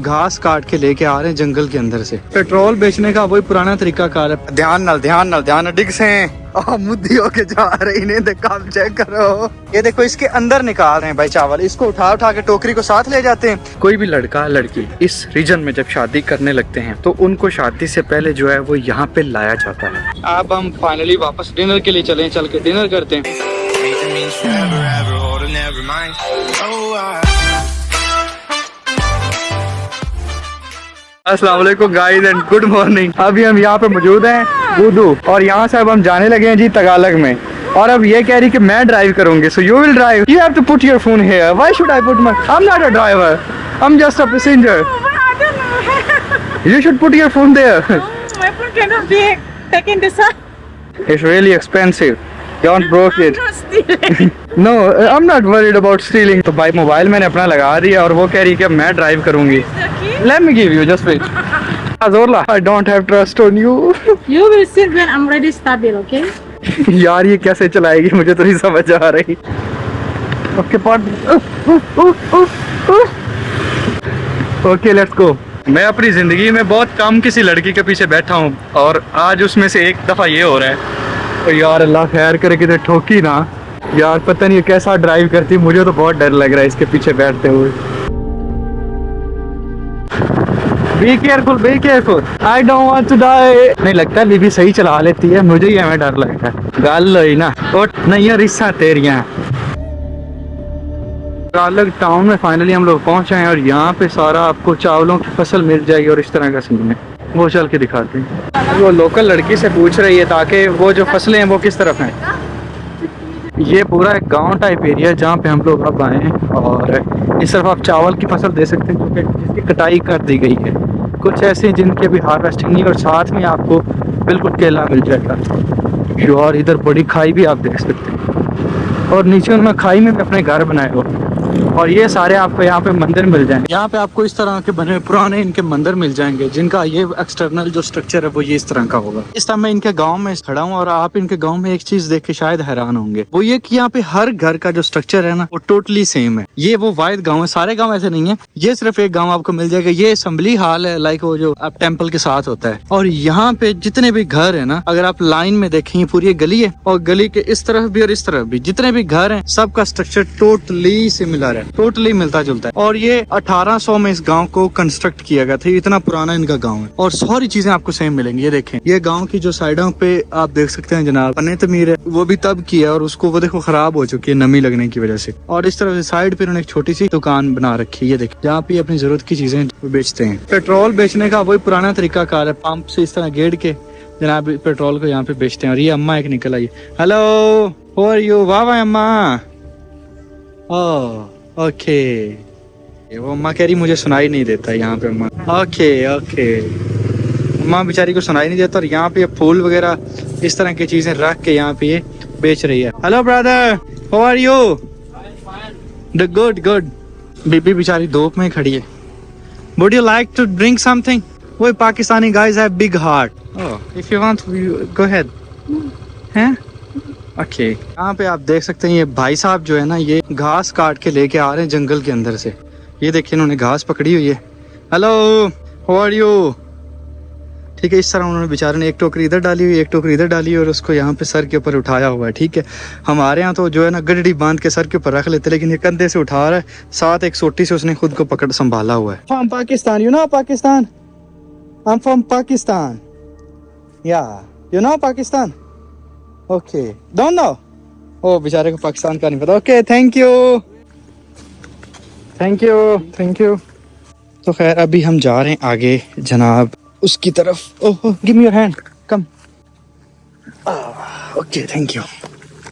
घास काट के लेके आ रहे हैं जंगल के अंदर से। पेट्रोल बेचने का वही पुराना तरीका कार है। ध्यान डिग से मुद्दी होके जा रही ने काम चेक करो। ये देखो इसके अंदर निकाल रहे हैं भाई चावल। इसको उठा के टोकरी को साथ ले जाते हैं। कोई भी लड़का लड़की इस रीजन में जब शादी करने लगते हैं तो उनको शादी से पहले जो है वो यहाँ पे लाया जाता है। अब हम फाइनली वापस डिनर के लिए चले, चल के डिनर करते हैं। अस्सलाम वालेकुम गाइस एंड गुड मॉर्निंग। अभी हम यहाँ पे मौजूद हैं बुदू और यहाँ से अब हम जाने लगे हैं जी तगालग में। और अब ये कह रही कि मैं ड्राइव करूंगी, so you will drive, you have to put your phone here, why should I put my, I am not a driver, I am just a passenger, you should put your phone there. My phone cannot be taken this up. It's really expensive. Don't broke it. I'm not stealing. No, I'm not worried about stealing. तो भाई mobile मैंने अपना लगा दिया और वो कह रही है कि मैं ड्राइव करूंगी। Let me give you, just wait. Azorla, I don't have trust on you. You will sit when I'm ready stabil, okay? यार ये कैसे चलाएगी मुझे तो नहीं समझ आ रही। Okay, okay, let's go. मैं अपनी जिंदगी में बहुत कम किसी लड़की के पीछे बैठा हूँ और आज उसमें से एक दफा ये हो रहा है। तो यार अल्लाह खैर करे कि ठोकी ना यार, पता नहीं कैसा ड्राइव करती, मुझे तो बहुत डर लग रहा है इसके पीछे बैठते हुए। Be careful, I don't want to die. नहीं लगता बीबी सही चला लेती है, मुझे ही हमें डर लगता है। गाल लो ना और नहीं रिस्सा तेरियां। तगालग टाउन में फाइनली हम लोग पहुंचे हैं और यहाँ पे सारा आपको चावलों की फसल मिल जाएगी और इस तरह का सीन है। वो चल के दिखाते हैं। वो लोकल लड़की से पूछ रही है ताकि वो जो फसलें हैं वो किस तरफ हैं। ये पूरा एक गांव टाइप एरिया है जहाँ पे हम लोग अब आए हैं और इस तरफ आप चावल की फसल दे सकते हैं जो कि जिसकी कटाई कर दी गई है। कुछ ऐसे हैं जिनकी अभी हार्वेस्टिंग नहीं और साथ में आपको बिल्कुल केला मिल जाएगा। और इधर बड़ी खाई भी आप देख सकते हैं और नीचे उन्होंने खाई में भी अपने घर बनाए हो। और ये सारे आपको यहाँ पे मंदिर मिल जाएंगे। यहाँ पे आपको इस तरह के बने पुराने इनके मंदिर मिल जाएंगे जिनका ये एक्सटर्नल जो स्ट्रक्चर है वो ये इस तरह का होगा। इस तरह मैं इनके गांव में खड़ा हूँ और आप इनके गांव में एक चीज देख के शायद हैरान होंगे, वो ये कि यहाँ पे हर घर का जो स्ट्रक्चर है ना वो टोटली सेम है। ये वो वाहिद गाँव है, सारे गाँव ऐसे नहीं है। ये सिर्फ एक गाँव आपको मिल जाएगा, ये असेंबली हॉल है, लाइक वो जो आप टेम्पल के साथ होता है। और यहाँ पे जितने भी घर है ना, अगर आप लाइन में देखें पूरी गली है और गली के इस तरफ भी और इस तरफ भी जितने भी घर है सबका स्ट्रक्चर टोटली सिमिलर है, टोटली मिलता जुलता है। और ये 1800 में इस गांव को कंस्ट्रक्ट किया गया था, इतना पुराना इनका गांव है और सारी चीजें आपको सेम मिलेंगी। ये देखें, ये गांव की जो साइडों पे आप देख सकते हैं जनाब पन्ने तमीर है, वो भी तब किया और उसको वो देखो खराब हो चुकी है नमी लगने की वजह से। और इस तरफ से साइड पे उन्होंने एक छोटी सी दुकान बना रखी है, ये देखिए, जहाँ पे अपनी जरूरत की चीजें बेचते हैं। पेट्रोल बेचने का वही पुराना तरीका कार है, पंप से इस तरह गेड़ के जनाब पेट्रोल को यहाँ पे बेचते हैं। और ये अम्मा एक निकल आई, हेलो हाउ आर यू, वाह वाह अम्मा, ओके। वो अम्मा कह रही मुझे सुनाई नहीं देता यहाँ पे अम्मा। ओके अम्मा बेचारी को सुनाई नहीं देता और यहाँ पे फूल वगैरह इस तरह की चीजें रख के यहाँ पे ये बेच रही है। Hello brother how are you, good. बीबी बेचारी धूप में खड़ी है। Would you like to drink something? वो Pakistani guys have big heart, if you want go ahead. हैं ओके यहाँ पे आप देख सकते हैं ये भाई साहब जो है ना ये घास काट के लेके आ रहे हैं जंगल के अंदर से। ये देखिए इन्होंने घास पकड़ी हुई है। हेलो हाउ आर यू, ठीक है। इस तरह उन्होंने बेचारे ने एक टोकरी इधर डाली हुई, एक टोकरी इधर डाली हुई और उसको यहाँ पे सर के ऊपर उठाया हुआ है। ठीक है, हमारे यहाँ तो जो है ना गड्डी बांध के सर के ऊपर रख लेते, लेकिन ये कंधे से उठा रहा है, साथ एक सोटी से उसने खुद को पकड़ संभाला हुआ है। From Pakistan, you know Pakistan, I am from Pakistan, या you know Pakistan, okay don't know. Oh बेचारे को पाकिस्तान का नहीं पता। Okay thank you. तो खैर अभी हम जा रहे हैं आगे जनाब उसकी तरफ। Oh give me your hand, come. Okay thank you.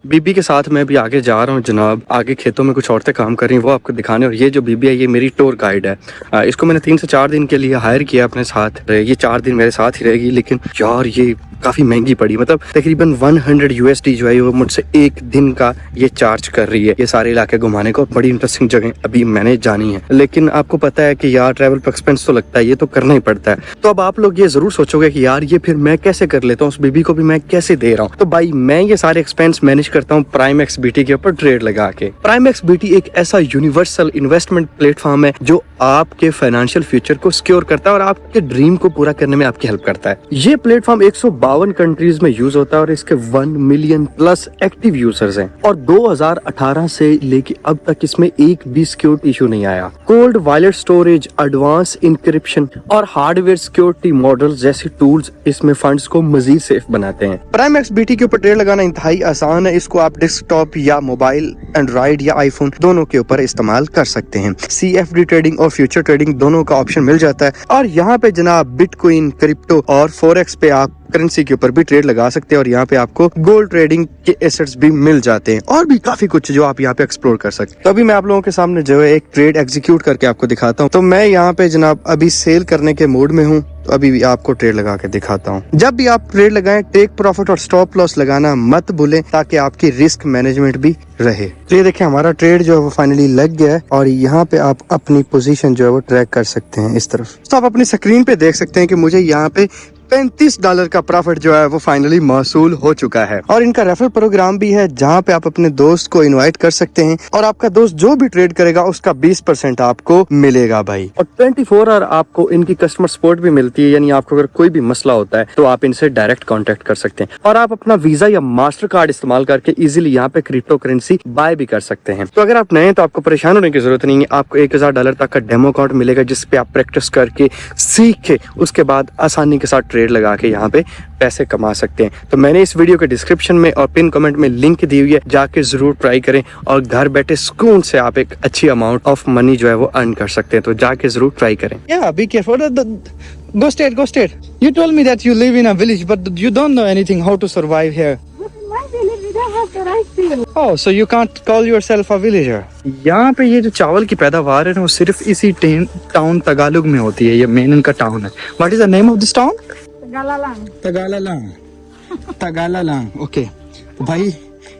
बीबी के साथ मैं भी आगे जा रहा हूँ जनाब। आगे खेतों में कुछ औरतें काम कर रही हैं, वो आपको दिखाने। और ये जो बीबी है ये मेरी टूर गाइड है। इसको मैंने 3 से 4 दिन के लिए हायर किया अपने साथ। ये 4 दिन मेरे साथ ही रहेगी। लेकिन यार ये काफ़ी महंगी पड़ी, मतलब तकरीबन 100 USD जो है वो मुझसे एक दिन का ये चार्ज कर रही है ये सारे इलाके घुमाने को। बड़ी इंटरेस्टिंग जगह अभी मैंने जानी है, लेकिन आपको पता है कि यार ट्रैवल पर एक्सपेंस तो लगता है, ये तो करना ही पड़ता है। तो अब आप लोग ये जरूर सोचोगे कि यार ये फिर मैं कैसे कर लेता हूँ, उस बीबी को भी मैं कैसे दे रहा हूँ। तो भाई मैं ये सारे एक्सपेंस मैनेज करता हूँ Prime XBT के ऊपर ट्रेड लगा के। Prime XBT एक ऐसा यूनिवर्सल इन्वेस्टमेंट प्लेटफॉर्म है जो आपके फाइनेंशियल फ्यूचर को सिक्योर करता है और आपके ड्रीम को पूरा करने में आपकी हेल्प करता है। ये प्लेटफॉर्म 152 कंट्रीज में यूज होता है और इसके 1 मिलियन प्लस एक्टिव यूजर्स हैं और 2018 से लेके अब तक इसमें एक भी सिक्योरिटी इशू नहीं आया। Cold wallet storage, advance encryption और हार्डवेयर सिक्योरिटी मॉडल जैसे टूल्स इसमें फंड्स को मजीद सेफ बनाते हैं। प्राइम एक्स बीटी के ऊपर ट्रेड लगाना इंतहाई आसान है। इसको आप डेस्कटॉप या मोबाइल, एंड्रॉइड या आईफोन दोनों के ऊपर इस्तेमाल कर सकते हैं। CFD ट्रेडिंग और फ्यूचर ट्रेडिंग दोनों का ऑप्शन मिल जाता है और यहाँ पे जनाब बिटकॉइन, क्रिप्टो और फॉरेक्स पे आप करेंसी के ऊपर भी ट्रेड लगा सकते हैं और यहाँ पे आपको गोल्ड ट्रेडिंग के एसेट्स भी मिल जाते हैं और भी काफी कुछ जो आप यहाँ पे एक्सप्लोर कर सकते हैं। तो अभी मैं आप लोगों के सामने जो है एक ट्रेड एग्जीक्यूट करके आपको दिखाता हूँ। तो मैं यहाँ पे जनाब अभी सेल करने के मूड में हूँ, तो अभी भी आपको ट्रेड लगा के दिखाता हूँ। जब भी आप ट्रेड लगाएं टेक प्रॉफिट और स्टॉप लॉस लगाना मत भूलें ताकि आपकी रिस्क मैनेजमेंट भी रहे। तो ये देखिए हमारा ट्रेड जो है वो फाइनली लग गया है और यहाँ पे आप अपनी पोजीशन जो है वो ट्रैक कर सकते हैं इस तरफ। तो आप अपनी स्क्रीन पे देख सकते हैं कि मुझे यहाँ पे $35 का प्रॉफिट जो है वो फाइनली मौसूल हो चुका है और इनका रेफरल प्रोग्राम भी है जहाँ पे आप अपने दोस्त को इनवाइट कर सकते हैं और आपका दोस्त जो भी ट्रेड करेगा उसका 20% आपको मिलेगा भाई। और 24 आवर आपको इनकी कस्टमर सपोर्ट भी मिलती है, यानी आपको अगर कोई भी मसला होता है तो आप इनसे डायरेक्ट कॉन्टेक्ट कर सकते हैं और आप अपना वीजा या मास्टर कार्ड इस्तेमाल करके इजिली यहाँ पे क्रिप्टो करेंसी बाय भी कर सकते हैं। तो अगर आप नए हैं तो आपको परेशान होने की जरूरत नहीं है। आपको $1000 तक का डेमो अकाउंट मिलेगा जिसपे आप प्रैक्टिस करके सीख के उसके बाद आसानी के साथ ट्रेड लगा के यहाँ पे पैसे कमा सकते हैं। तो मैंने इस वीडियो के डिस्क्रिप्शन में और पिन कमेंट में लिंक दी हुई है, जाके जरूर ट्राई करें और घर बैठे सुकून से आप एक अच्छी अमाउंट ऑफ मनी जो है वो अर्न कर सकते हैं। तो जाके जरूर ट्राई करें। Yeah, be careful. Go straight. You told me that you live in a village, but you don't know anything how to survive here. But in my village, we don't have the rice field. Oh, so you can't call yourself a villager. यहाँ पे ये जो चावल की पैदावार है ना वो सिर्फ इसी टाउन तगालुग में होती है। ये मेन इनका टाउन है। What is the name of this town? Galalang. Tagalalang. Okay. भाई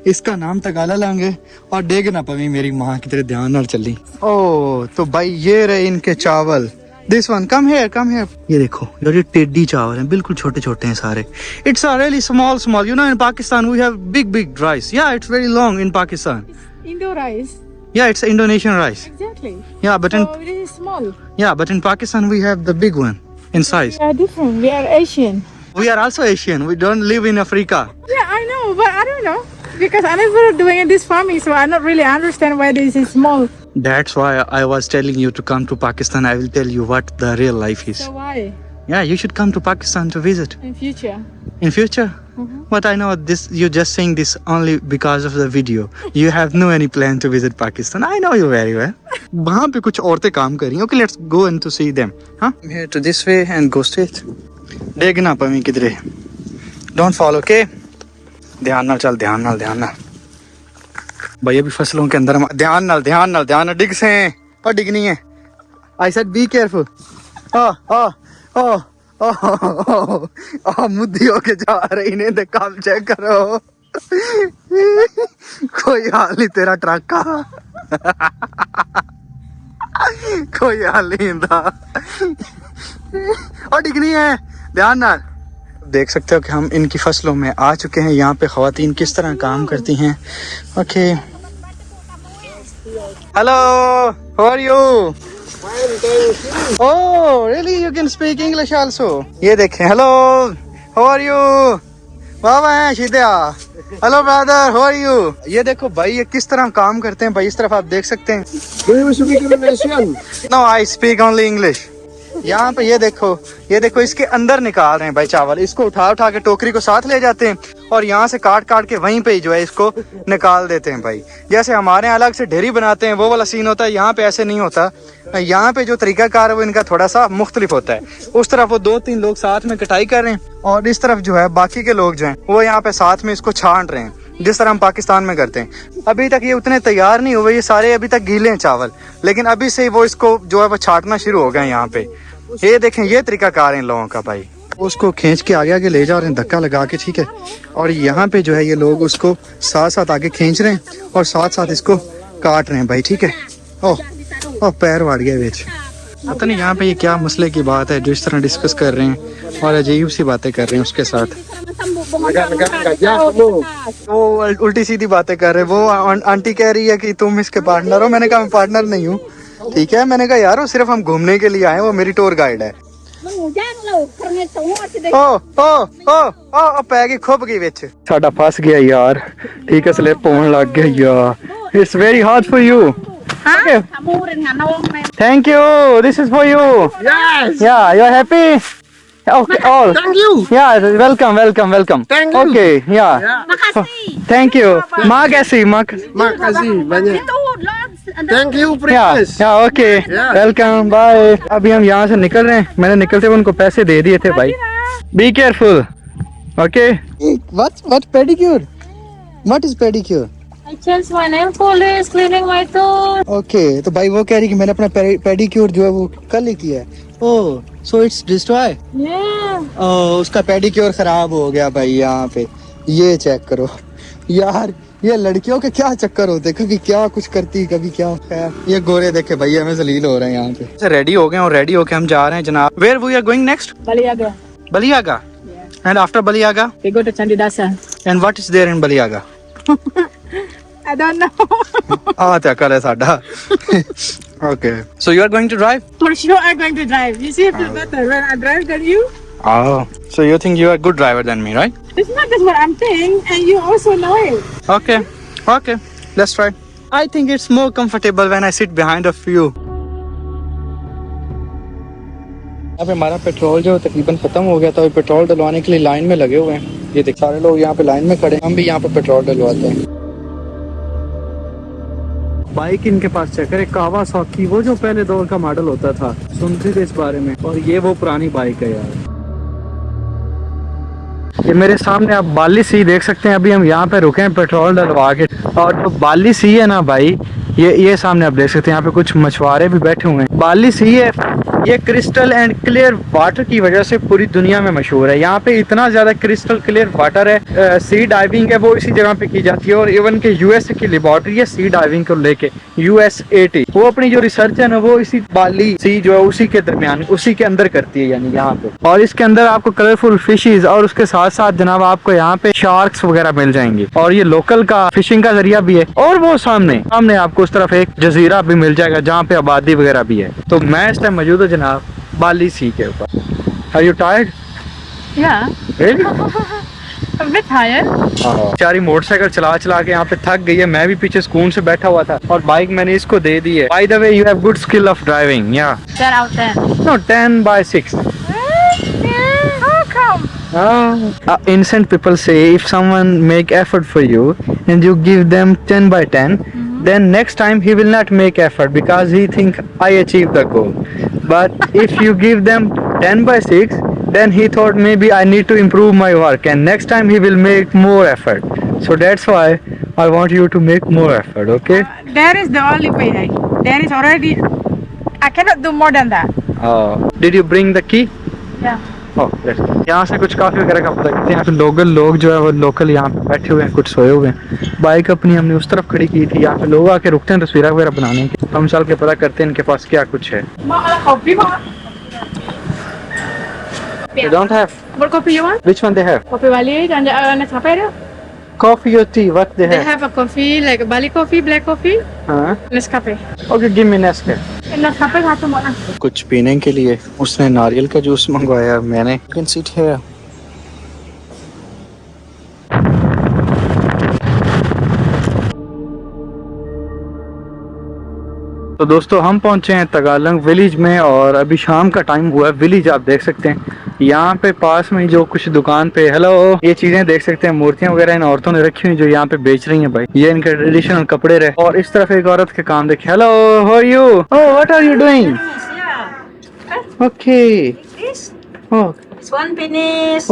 इसका नाम तगालालैंग है और डेग ना पवी मेरी माँ की तरह ध्यान नाल चली। ओ तो भाई ये रहे इनके चावल। This one, come here. ये देखो यार ये टेडी चावल हैं, बिल्कुल छोटे छोटे हैं सारे। It's a really small. You know in Pakistan we have big rice. Yeah, it's very long in Pakistan. Indo rice. Yeah, it's Indonesian rice. Exactly. Yeah, but So it is small. in Pakistan we have the big one in size. We are different. We are Asian. We are also Asian. We don't live in Africa. Yeah, I know, but I don't know because I never doing this farming, so I don't really understand why this is small. That's why I was telling you to come to Pakistan. I will tell you what the real life is. So why? Yeah, you should come to Pakistan to visit In future. in future. But I know this. You're just saying this only because of the video. You have no any plan to visit Pakistan. I know you very well. वहाँ पे कुछ औरतें काम कर रही हैं. Okay, let's go and to see them. Huh? Here to this way and go straight. देखना पमी किधरे. Don't fall, okay? ध्यान नाल चल, ध्यान नाल. भाई अभी फसलों के अंदर ध्यान नाल डिग से और डिगनी है। I said be careful. मुद्दी होके जा रही ने ते काम चेक करो। कोई हाल नहीं तेरा ट्रक का। कोई हाल नहीं इंदा। और डिगनी है ध्यान नाल। देख सकते हो कि हम इनकी फसलों में आ चुके हैं। यहाँ पे ख्वातीन किस तरह काम करती हैं। Okay hello, how are you? Oh really, you can speak English also. ये देखें, हेलो हाउ आर यू? वाह है शीदिया। Hello brother, how are you? ये देखो भाई ये किस तरह काम करते हैं भाई, इस तरफ आप देख सकते हैं। No I speak only English. यहाँ पे ये देखो इसके अंदर निकाल रहे हैं भाई चावल। इसको उठा के टोकरी को साथ ले जाते हैं और यहाँ से काट के वहीं पे जो है इसको निकाल देते हैं भाई। जैसे हमारे यहाँ अलग से ढेरी बनाते हैं वो वाला सीन होता है, यहाँ पे ऐसे नहीं होता। यहाँ पे जो तरीकाकार है वो इनका थोड़ा सा मुख्तलिफ होता है। उस तरफ वो 2-3 लोग साथ में कटाई कर रहे हैं और इस तरफ जो है बाकी के लोग जो हैं वो यहाँ पे साथ में इसको छांट रहे हैं, जिस तरह हम पाकिस्तान में करते हैं। अभी तक ये उतने तैयार नहीं हुए, ये सारे अभी तक गीले हैं चावल, लेकिन अभी से वो इसको जो है वो छाटना शुरू हो गए यहाँ पे। ये देखें ये तरीकाकार है इन लोगों का भाई। उसको खींच के आगे ले जा रहे हैं धक्का लगा के, ठीक है। और यहाँ पे जो है ये लोग उसको साथ आगे खींच रहे हैं और साथ इसको काट रहे हैं भाई, ठीक है। ओह पैर वाड़ गया बेच। पता नहीं यहाँ पे ये क्या मसले की बात है जो इस तरह डिस्कस कर रहे हैं और अजीब सी बातें कर रहे हैं उसके साथ। वो उल्टी सीधी बातें कर रहे हैं। वो आंटी कह रही है कि तुम इसके पार्टनर हो। मैंने कहा मैं पार्टनर नहीं हूँ, ठीक है, मैंने कहा यार वो सिर्फ हम घूमने के लिए आए, वो मेरी टूर गाइड है। पैगी खुब गई विच साडा फस गया यार, ठीक है स्लिप होने लग गया यार। It's very hard for you. Thank you. This is for you. Yes. Yeah, you're happy? Okay. Oh. Thank you. Yeah, welcome. Thank you. Okay, yeah. Thank you. Makasih. Makasih banyak. Thank you, Yeah, princess. yeah, okay. Yeah. Welcome. Bye. अभी हम यहाँ से निकल रहे हैं। मैंने निकलते हुए उनको पैसे दे दिए थे भाई। Be careful. Okay. What pedicure? What is pedicure? I changed my nail polish, cleaning my toes. Okay तो भाई वो कह रही कि मैंने अपना पेडिक्योर जो है वो कल ही किया है। ओह सो इट्स डिस्ट्रॉय। Yeah. उसका पेडिक्योर खराब हो गया भाई। यहाँ पे ये चेक करो यार, ये लड़कियों के क्या चक्कर होते, कभी क्या कुछ करती कभी क्या। खैर ये गोरे देखे भाई हमें जलील हो रहे हैं यहाँ पे। रेडी हो गए और रेडी होके हम जा रहे हैं जनाब। Where we are going next? Baliaga. Baliaga. And after Baliaga? We go to Chandidasa. And what is there in Baliaga? I don't know. हाँ तो अकल है साडा। Okay. So you are going to drive? For sure, I'm going to drive. You see, I feel better when I drive than you. Oh. So you think you are a good driver than me, right? It's not just what I'm saying, and you also know it. Okay. Okay. Let's try. I think it's more comfortable when I sit behind of you. यहाँ पे हमारा petrol जो तकरीबन खत्म हो गया था, और पेट्रोल डलवाने के लिए लाइन में लगे हुए हैं। ये देख सारे लोग यहाँ पे लाइन में खड़े हैं, हम भी यहाँ पे पेट्रोल डलवाते हैं। बाइक इनके पास चेक करे, कावासाकी, वो जो पहले दौर का मॉडल होता था, सुनते थे इस बारे में, और ये वो पुरानी बाइक है यार। ये मेरे सामने आप बाली सी देख सकते हैं। अभी हम यहाँ पे रुके हैं पेट्रोल डलवा के, और जो बाली सी है ना भाई, ये सामने आप देख सकते हैं, यहाँ पे कुछ मछुआरे भी बैठे हुए हैं। बाली सी है, ये क्रिस्टल एंड क्लियर वाटर की वजह से पूरी दुनिया में मशहूर है। यहाँ पे इतना ज्यादा क्रिस्टल क्लियर वाटर है। सी डाइविंग है वो इसी जगह पे की जाती है, और इवन के यूएसए की लेबोरेटरी है सी डाइविंग को लेके, USAT, वो अपनी जो रिसर्च है ना वो इसी बाली सी जो है उसी के दरमियान, उसी के अंदर करती है, यानी यहाँ पे। और इसके अंदर आपको कलरफुल फिशेज, और उसके साथ साथ जनाब आपको यहाँ पे शार्क्स वगैरह मिल जाएंगे, और ये लोकल का फिशिंग का जरिया भी है। और वो सामने आपको उस तरफ एक जजीरा भी मिल जाएगा जहाँ पे आबादी वगैरह भी है। तो मैं इस टाइम मौजूद हूँ जनाब बाली सी के ऊपर। Are you tired? Yeah. Really? A bit tired. बेचारी मोटरसाइकिल चला चला के यहाँ पे थक गई है। मैं भी पीछे सुकून से बैठा हुआ था, और बाइक मैंने इसको दे दी है। By the way, you have good skill of driving, yeah? 10 out of 10. No, 10/6. How come? Innocent people say if someone make effort for you and you give them 10/10, then next time he will not make effort because he think I achieved the goal. But if you give them 10/6, then he thought maybe I need to improve my work, and next time he will make more effort. So that's why I want you to make more effort, okay? There is the only way. There is already. I cannot do more than that. Did you bring the key? Yeah. यहाँ से कुछ काफी वगैरह का पता करते हैं। यहाँ पे लोकल लोग जो है वो लोकल यहाँ पे बैठे हुए हैं, कुछ सोए हुए हैं। बाइक अपनी हमने उस तरफ खड़ी की थी। यहाँ पे लोग आके रुकते हैं तस्वीरें वगैरह बनाने की। हम चल के पता करते हैं इनके पास क्या कुछ है। They don't have. What coffee you want? Which one they have? Coffee Bali and Nescafe. Coffee or tea? What they They have? have a coffee like Bali coffee, black coffee, हाँ? Nescafe. Okay, give me Nescafe. Nescafe खा तो मना। कुछ पीने के लिए उसने नारियल का जूस मंगवाया, मैंने। You can sit here. तो दोस्तों हम पहुंचे हैं तगालंग विलेज में, और अभी शाम का टाइम हुआ है। विलेज आप देख सकते हैं, यहाँ पे पास में जो कुछ दुकान पे, हेलो, ये चीजें देख सकते हैं, मूर्तियां वगैरह इन औरतों ने रखी हुई जो यहाँ पे बेच रही हैं भाई। ये इनके ट्रेडिशनल कपड़े रहे। और इस तरफ एक औरत के काम देखे। Hello, how are you? Oh, what are you doing? Okay,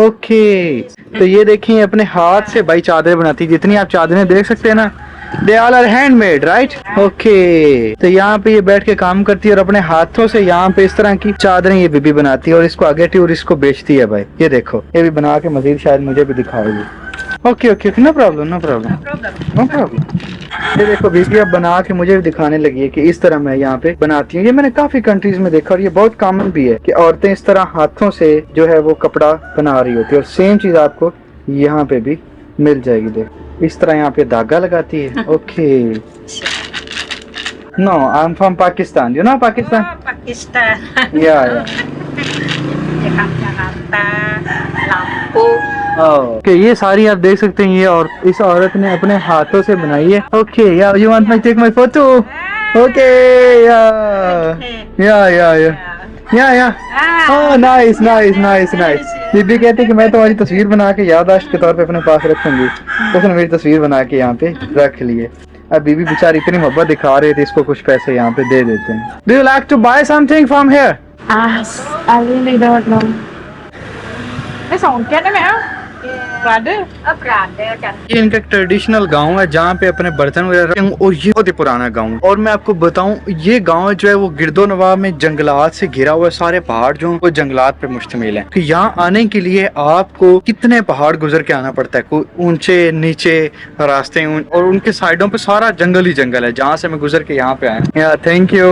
okay. तो ये देखिए अपने हाथ से भाई चादरें बनाती, जितनी आप चादरें देख सकते हैं ना, they all are handmade, right? Okay. तो यहाँ पे ये बैठ के काम करती है, और अपने हाथों से यहाँ पे इस तरह की चादरें ये बीबी बनाती है, और इसको आगे टूरिस्ट को बेचती है भाई। ये देखो, ये भी बना के मजीद शायद मुझे भी दिखाएगी। Okay okay, no problem, no problem, no problem. ये देखो बीबी अब बना के मुझे भी दिखाने लगी है कि इस तरह मैं यहाँ पे बनाती हूँ। ये मैंने काफी कंट्रीज में देखा, और ये बहुत कॉमन भी है कि औरतें इस तरह हाथों से जो है वो कपड़ा बना रही होती है। और सेम चीज आपको यहाँ पे भी मिल जाएगी। देख, इस तरह यहाँ पे धागा लगाती है। Okay, No, I'm from Pakistan. You know Pakistan? Pakistan. Yeah. Jakarta, Lampung. Okay ये सारी आप देख सकते हैं ये और इस औरत ने अपने हाथों से बनाई है ओके या you want me take my photo okay या oh nice nice nice nice बीबी कहती है कि मैं तुम्हारी तस्वीर बना के याददाश्त के तौर पे अपने पास रखूंगी तो उसने मेरी तस्वीर बना के यहाँ पे रख ली है अब बीबी बेचारी इतनी मोहब्बत दिखा रहे थे इसको कुछ पैसे यहाँ पे दे देते हैं do you like to buy something from here I really don't know. Cái sòng chết đấy mẹ. Brother. ये इनका ट्रेडिशनल गांव है जहाँ पे अपने बर्तन वगैरह रखते हैं और ये बहुत ही पुराना गांव है और मैं आपको बताऊं ये गांव जो है वो गिरदो नवाब में जंगलात से घिरा हुआ है सारे पहाड़ जो हैं वो जंगलात पे मुश्तमिल है कि यहाँ आने के लिए आपको कितने पहाड़ गुजर के आना पड़ता है कोई ऊंचे नीचे रास्ते और उनके साइडों पे सारा जंगल ही जंगल है जहाँ से मैं गुजर के यहाँ पे आया थैंक यू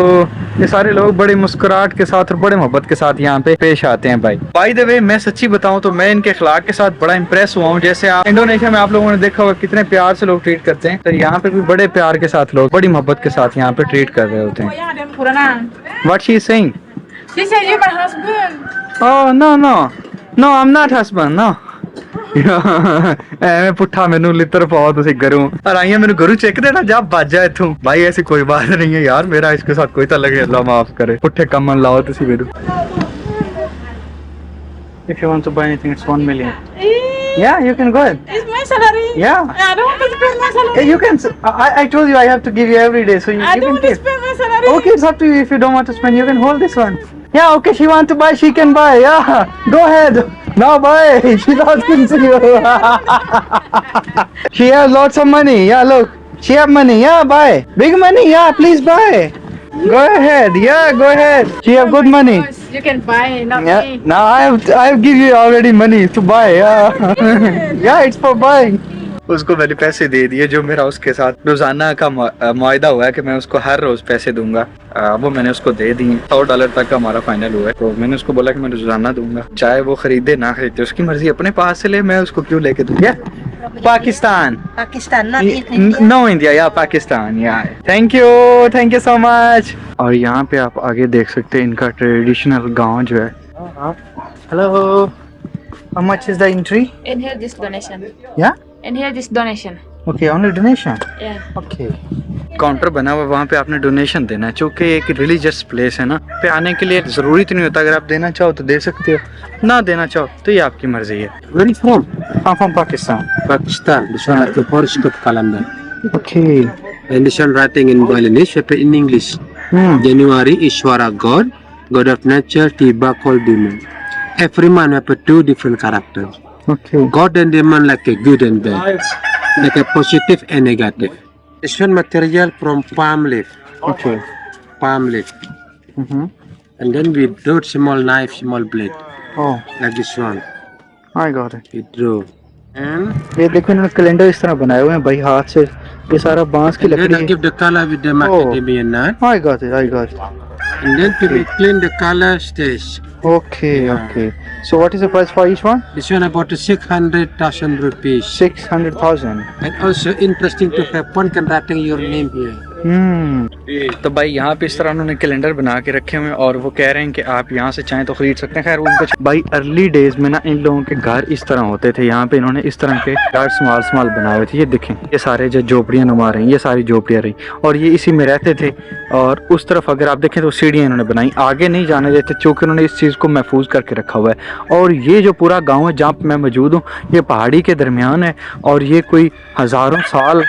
ये सारे लोग बड़ी मुस्कुराहट के साथ और बड़े मोहब्बत के साथ यहाँ पे पेश आते हैं भाई बाय द वे मैं सच्ची बताऊं तो मैं इनके अखलाक के साथ बड़ा इंप्रेस हुआ हूँ जैसे आप इंडोनेशिया में आप लोगों ने देखा होगा कितने प्यार से लोग ट्रीट करते हैं तो यहाँ पे भी बड़े प्यार के साथ लोग बड़ी मोहब्बत के साथ यहाँ पे ट्रीट कर रहे होते हैं Yang ada Purana. What she is saying She said you're my husband. Oh no no no I am not husband no ਐਵੇਂ ਪੁੱਠਾ ਮੈਨੂੰ ਲਿੱਤਰ ਪਾਓ ਤੁਸੀਂ ਘਰੋਂ और आइए मेरे घरों चेक देना जब बाज जाए तू भाई ऐसी कोई बात नहीं है यार मेरा इसके साथ कोई ताल्लुक है अल्लाह माफ करे पुट्ठे कम मन लाओ तुसी मेरे If you want to buy anything it's 1 million Yeah you can go ahead It's my salary. Yeah I don't want to spend my salary. Hey, you can I told you I have to give you every day so you, I you don't can want to keep spend my salary. Okay it's up to you if you don't want to spend you can hold this one Yeah okay she want to buy she can buy yeah go ahead No buy she's asking to you She has lots of money yeah look she have money yeah buy big money yeah please buy Go ahead yeah go ahead she have good money You can buy, not Yeah me. now I have give you already money to buy yeah Yeah it's for buying उसको मैंने पैसे दे दिए जो मेरा उसके साथ रोजाना का मुआहदा हुआ है कि मैं उसको हर रोज पैसे दूंगा वो मैंने उसको दे दिए $100 तक का हमारा फाइनल हुआ है तो मैंने उसको बोला कि मैं रोजाना दूंगा चाहे वो खरीदे ना खरीदे उसकी मर्जी अपने पास से ले मैं उसको क्यों लेके दूंगा Pakistan Pakistan, not India. No India या पाकिस्तान या थैंक यू सो मच और यहाँ पे आप आगे देख सकते हैं इनका ट्रेडिशनल गांव जो है hello how much is the entry In here, this donation. या In here, this donation. Okay only donation Yeah. Okay counter बना हुआ वहाँ पे आपने डोनेशन देना है चूँकि एक रिलीजियस प्लेस है ना पे आने के लिए जरूरी तो नहीं होता अगर आप देना चाहो तो दे सकते हो ना देना चाहो तो ये आपकी मर्जी है Where you from? I'm from Pakistan Pakistan. This one is the horoscope calendar. okay And this one writing in Balinese, paper in English. January, Ishwara, God. God of nature, Tiba, called demon. Every man have two different characters. okay God and demon like a good and bad. Like a positive and negative. This one material from palm leaf. okay Palm leaf. And then we drew small knife, small blade. oh Like this one. I got it We drew. And ये देखो इन्होंने calendar इस तरह बनाए हुए हैं भाई हाथ से ये सारा बांस की then I लकड़ी give the color with the macadamia nut. I got it And then to be clean the color stage. okay so what is the price for each one This one about 600,000 rupees. 600,000 And also interesting to have one can writing your name here. तो भाई यहाँ पे इस तरह उन्होंने calendar बना के रखे हुए हैं और वो कह रहे हैं कि आप यहाँ से चाहें तो खरीद सकते हैं खैर उनको भाई अर्ली डेज में ना इन लोगों के घर इस तरह होते थे यहाँ पे इन्होंने इस तरह के घर स्मॉल बनाए हुए थे ये देखें ये सारे जो झोपड़ियाँ नुमा रही ये सारी झोपड़ियाँ रही और ये इसी में रहते थे और उस तरफ अगर आप देखें तो सीढ़ियाँ इन्होंने बनाई आगे नहीं जाने देते चूँकि उन्होंने इस चीज़ को महफूज करके रखा हुआ है और ये जो पूरा गाँव है जहाँ पे मैं मौजूद हूँ ये पहाड़ी के दरमियान है और ये कोई हज़ारों साल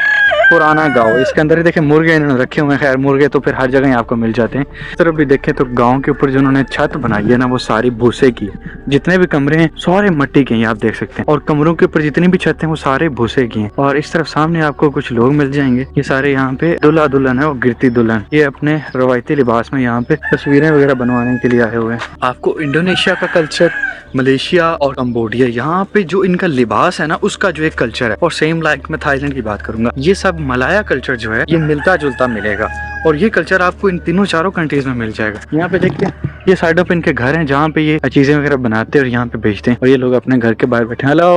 पुराना गांव इसके अंदर ही देखें मुर्गे इन्होंने रखे हुए हैं खैर मुर्गे तो फिर हर जगह ही आपको मिल जाते हैं इस तरफ भी देखें तो गांव के ऊपर जो उन्होंने छत बनाई है ना वो सारी भूसे की जितने भी कमरे हैं सारे मिट्टी के हैं आप देख सकते हैं और कमरों के ऊपर जितनी भी छत हैं वो सारे भूसे की हैं और इस तरफ सामने आपको कुछ लोग मिल जाएंगे ये सारे यहाँ पे दूल्हा दुल्हन है और गिरती दुल्हन ये अपने रवायती लिबास में यहाँ पे तस्वीरें वगैरह बनवाने के लिए आए हुए हैं आपको इंडोनेशिया का कल्चर मलेशिया और कंबोडिया यहाँ पे जो इनका लिबास है ना उसका जो एक कल्चर है और सेम लाइक मैं थाईलैंड की बात करूंगा ये सब मलाया कल्चर जो है ये मिलता जुलता मिलेगा और ये कल्चर आपको इन तीनों चारों कंट्रीज में मिल जाएगा यहाँ पे देखते हैं ये साइडों पे इनके घर हैं जहाँ पे ये चीजें वगैरह बनाते हैं और यहाँ पे बेचते हैं और ये लोग अपने घर के बाहर बैठे hello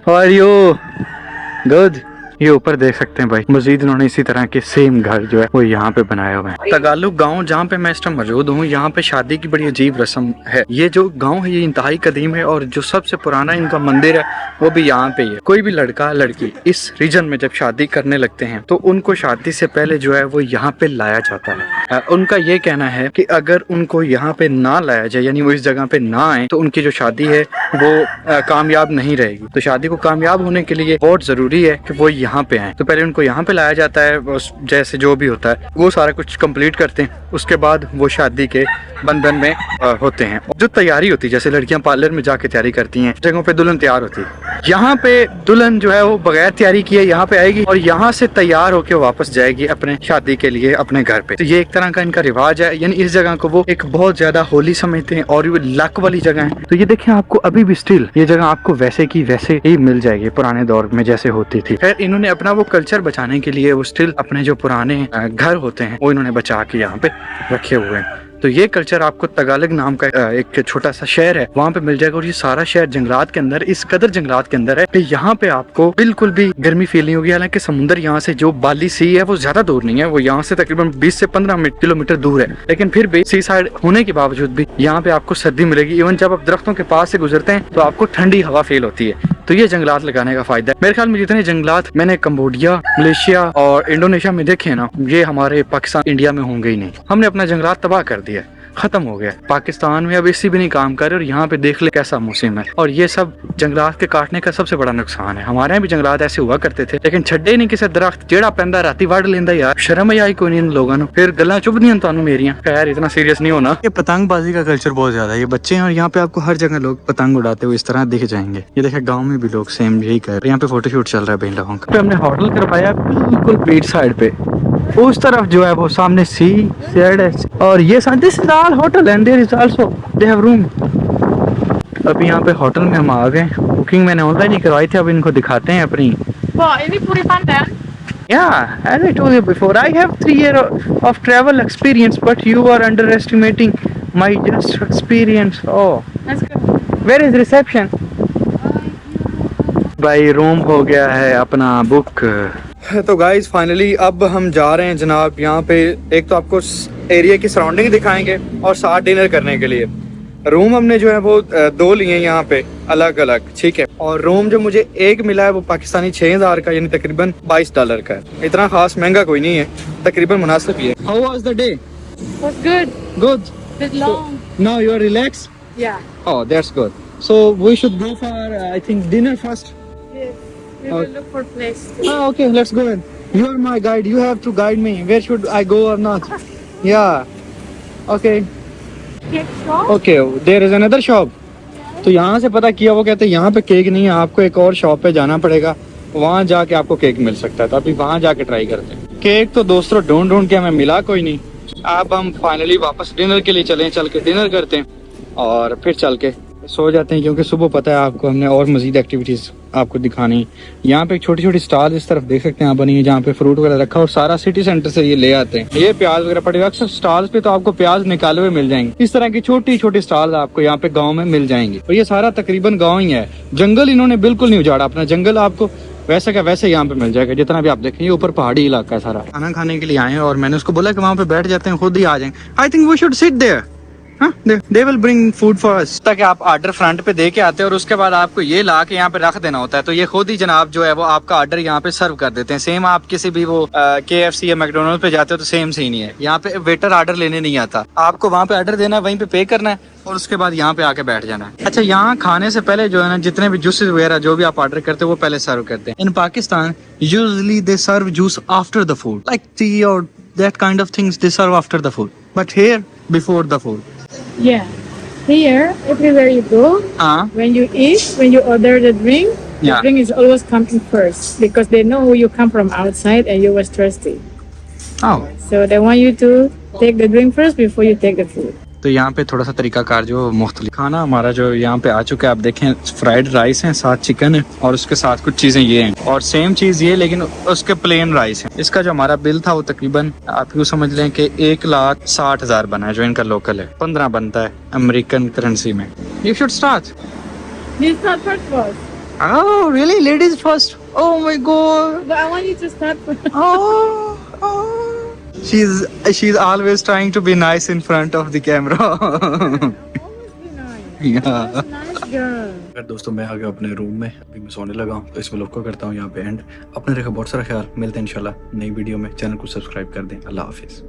how are you good ये ऊपर देख सकते हैं भाई, मजीद इन्होंने इसी तरह के सेम घर जो है वो यहाँ पे बनाए हुए हैं। तगालुक गांव जहाँ पे मैं इस टाइम मौजूद हूँ, यहाँ पे शादी की बड़ी अजीब रस्म है। ये जो गांव है ये इंतहाई कदीम है और जो सबसे पुराना इनका मंदिर है वो भी यहाँ पे ही है। कोई भी लड़का लड़की इस रीजन में जब शादी करने लगते हैं तो उनको शादी से पहले जो है वो यहाँ पे लाया जाता है। उनका ये कहना है कि अगर उनको यहाँ पे ना लाया जाए, यानी वो इस जगह पे ना आए, तो उनकी जो शादी है वो कामयाब नहीं रहेगी। तो शादी को कामयाब होने के लिए बहुत जरूरी है कि वो यहाँ पे आए। तो पहले उनको यहाँ पे लाया जाता है, जैसे जो भी होता है वो सारा कुछ कंप्लीट करते हैं, उसके बाद वो शादी के बंधन में होते हैं। जो तैयारी होती है, जैसे लड़कियां पार्लर में जाके तैयारी करती हैं, जगहों पे दुल्हन तैयार होती है, यहाँ पे दुल्हन जो है वो बगैर तैयारी किए यहाँ पे आएगी और यहाँ से तैयार होके वापस जाएगी अपने शादी के लिए अपने घर पे। तो ये एक तरह का इनका रिवाज है, यानी इस जगह को वो एक बहुत ज्यादा होली समझते हैं और ये लक वाली जगह है। तो ये देखें, आपको अभी भी स्टिल ये जगह आपको वैसे की वैसे ही मिल जाएगी पुराने दौर में जैसे होती थी। खैर इन्होंने अपना वो कल्चर बचाने के लिए वो स्टिल अपने जो पुराने घर होते हैं वो इन्होंने बचा के यहाँ पे रखे हुए हैं। तो ये कल्चर आपको तगालुक नाम का एक छोटा सा शहर है वहाँ पे मिल जाएगा और ये सारा शहर जंगलात के अंदर, इस कदर जंगलात के अंदर है कि यहाँ पे आपको बिल्कुल भी गर्मी फील नहीं होगी। हालांकि समुद्र यहाँ से जो बाली सी है वो ज्यादा दूर नहीं है, वो यहाँ से तकरीबन 20 से 15 किलोमीटर दूर है, लेकिन फिर भी सी साइड होने के बावजूद भी यहाँ पे आपको सर्दी मिलेगी। इवन जब आप दरख्तों के पास से गुजरते हैं तो आपको ठंडी हवा फील होती है। तो ये जंगलात लगाने का फायदा है। मेरे ख्याल में जितने जंगलात मैंने कंबोडिया, मलेशिया और इंडोनेशिया में देखे हैं ना, ये हमारे पाकिस्तान इंडिया में होंगे ही नहीं। हमने अपना जंगलात तबाह कर दिया, खत्म हो गया। पाकिस्तान में अब इसी भी नहीं काम कर रहे और यहाँ पे देख ले कैसा मौसम है। और ये सब जंगलात के काटने का सबसे बड़ा नुकसान है। हमारे यहाँ भी जंगलात ऐसे हुआ करते थे, लेकिन छड्डे नहीं किसी दरख्त जेड़ा पैंदा राती वड़ लेंदा। यार शर्म ही आई कोई नहीं इन लोगों को, फिर गल्लां चुभदियां तुहानू मेरियां। खैर इतना सीरियस नहीं होना। ये पतंगबाजी का कल्चर बहुत ज्यादा है, ये बच्चे हैं और यहाँ पे आपको हर जगह लोग पतंग उड़ाते हुए इस तरह दिख जाएंगे। ये देखे गाँव में भी लोग सेम यही कर रहे हैं। यहाँ पे फोटोशूट चल रहा है बेन लोगों का। हमने होटल करवाया बिल्कुल बीच साइड पे, उस तरफ जो है वो सामने सी साइड है और ये this is all hotel and there is also they have room. अभी यहाँ पे होटल में हम आ गए। बुकिंग मैंने ऑनलाइन ही करवाई थी, अब इनको दिखाते हैं अपनी। Ini puri pandan. Yeah, as I told you before, I have 3 years of travel experience, but you are underestimating my just experience. Oh, Let's go. where is reception? भाई रूम हो गया है अपना बुक। तो गाइज फाइनली अब हम जा रहे हैं जनाब यहाँ पे। एक तो आपको एरिया की सराउंडिंग दिखाएंगे और साथ डिनर करने के लिए। रूम हमने जो है वो 2 लिए यहाँ पे अलग अलग, ठीक है। और रूम जो मुझे एक मिला है वो पाकिस्तानी 6000 का, यानी तकरीबन $22 का है। इतना खास महंगा कोई नहीं है, तकरीबन मुनासिब ही है। How was the day? Was good. Good. Bit long. Now you are relaxed? Yeah. Oh, that's good. So we should go for I think dinner first. Yes. We will look for place. Ah, okay, let's go in. You are my guide. You have to guide me. Where should I go or not? Yeah. Okay. Cake shop. Okay. There is another shop. तो यहाँ से पता किया, वो कहते हैं यहाँ पे केक नहीं है, आपको एक और शॉप पे जाना पड़ेगा, वहाँ जाके आपको केक मिल सकता है। तो अभी वहाँ जाके ट्राई करते हैं। केक तो दोस्तों ढूंढ के हमें मिला कोई नहीं। अब हम फाइनली वापस डिनर के लिए चल के डिनर करते हैं और फिर चल के सो जाते हैं, क्योंकि सुबह पता है आपको हमने और मजीद एक्टिविटीज आपको दिखानी। यहाँ पे एक छोटी छोटी स्टॉल इस तरफ देख सकते हैं आप बनी है, जहाँ पे फ्रूट वगैरह रखा और सारा सिटी सेंटर से ये ले आते हैं। ये प्याज वगैरह पड़ेगा। अक्सर स्टॉल्स पे तो आपको प्याज निकाले हुए मिल जाएंगे। इस तरह की छोटी छोटी स्टॉल आपको यहाँ पे गाँव में मिल जाएंगे। और ये सारा तकरीबन गाँव ही है। जंगल इन्होंने बिल्कुल नहीं उजाड़ा, अपना जंगल आपको वैसे का वैसे यहाँ पे मिल जाएगा। जितना भी आप देखेंगे ऊपर पहाड़ी इलाका है सारा। खाना खाने के लिए आए हैं और मैंने उसको बोला कि वहाँ पे बैठ जाते हैं, खुद ही आ जाएंगे। I think we should sit there. They will bring food for us। ताकि आप ऑर्डर फ्रंट पे दे के आते हैं और उसके बाद आपको ये ला के यहाँ पे रख देना होता है। तो ये खुद ही जनाब जो है वो आपका ऑर्डर यहाँ पे सर्व कर देते हैं। सेम आप किसी भी वो KFC या मैकडोनल्ड पे जाते हो तो सेम से ही नहीं है। यहाँ पे वेटर ऑर्डर लेने नहीं आता, आपको वहाँ पे ऑर्डर देना है, वहीं पे करना है और उसके बाद यहाँ पे आके बैठ जाना है। अच्छा, यहाँ खाने से पहले जो है ना जितने भी जूसेस वगैरह जो भी आप ऑर्डर करते हो वो पहले सर्व करते हैं। In Pakistan usually they serve juice after the food, like tea और that kind of things they serve after the food, but here before the food. Yeah. Here, everywhere you go, when you eat, when you order the drink, the drink is always coming first because they know you come from outside and you was thirsty. Oh. So they want you to take the drink first before you take the food. तो यहाँ पे थोड़ा सा तरीकाकार जो मुख्तलिफ खाना हमारा जो यहाँ पे आ चुका है। आप देखें फ्राइड राइस है, साथ चिकन है और उसके साथ कुछ चीजें ये हैं और सेम चीज ये, लेकिन उसके प्लेन राइस है। इसका जो हमारा बिल था वो तकरीबन आप यूँ समझ लें कि 1,60,000 बना है, जो इनका लोकल है। 15 बनता है अमेरिकन करेंसी में। You should start. This is not first. Oh, really? Ladies first? Oh my god. But I want you to start from Oh. She's always trying to be nice in front of the camera. always be nice. Yeah. That's nice girl. अगर दोस्तों मैं आ गया अपने room में, अभी मैं सोने लगा हूँ, तो इस व्लॉग को करता हूँ यहाँ पे एंड। अपने रखा बहुत सारा ख्याल, मिलते हैं इंशाल्लाह नई वीडियो में। चैनल को सब्सक्राइब कर दें। अल्लाह हाफिज़।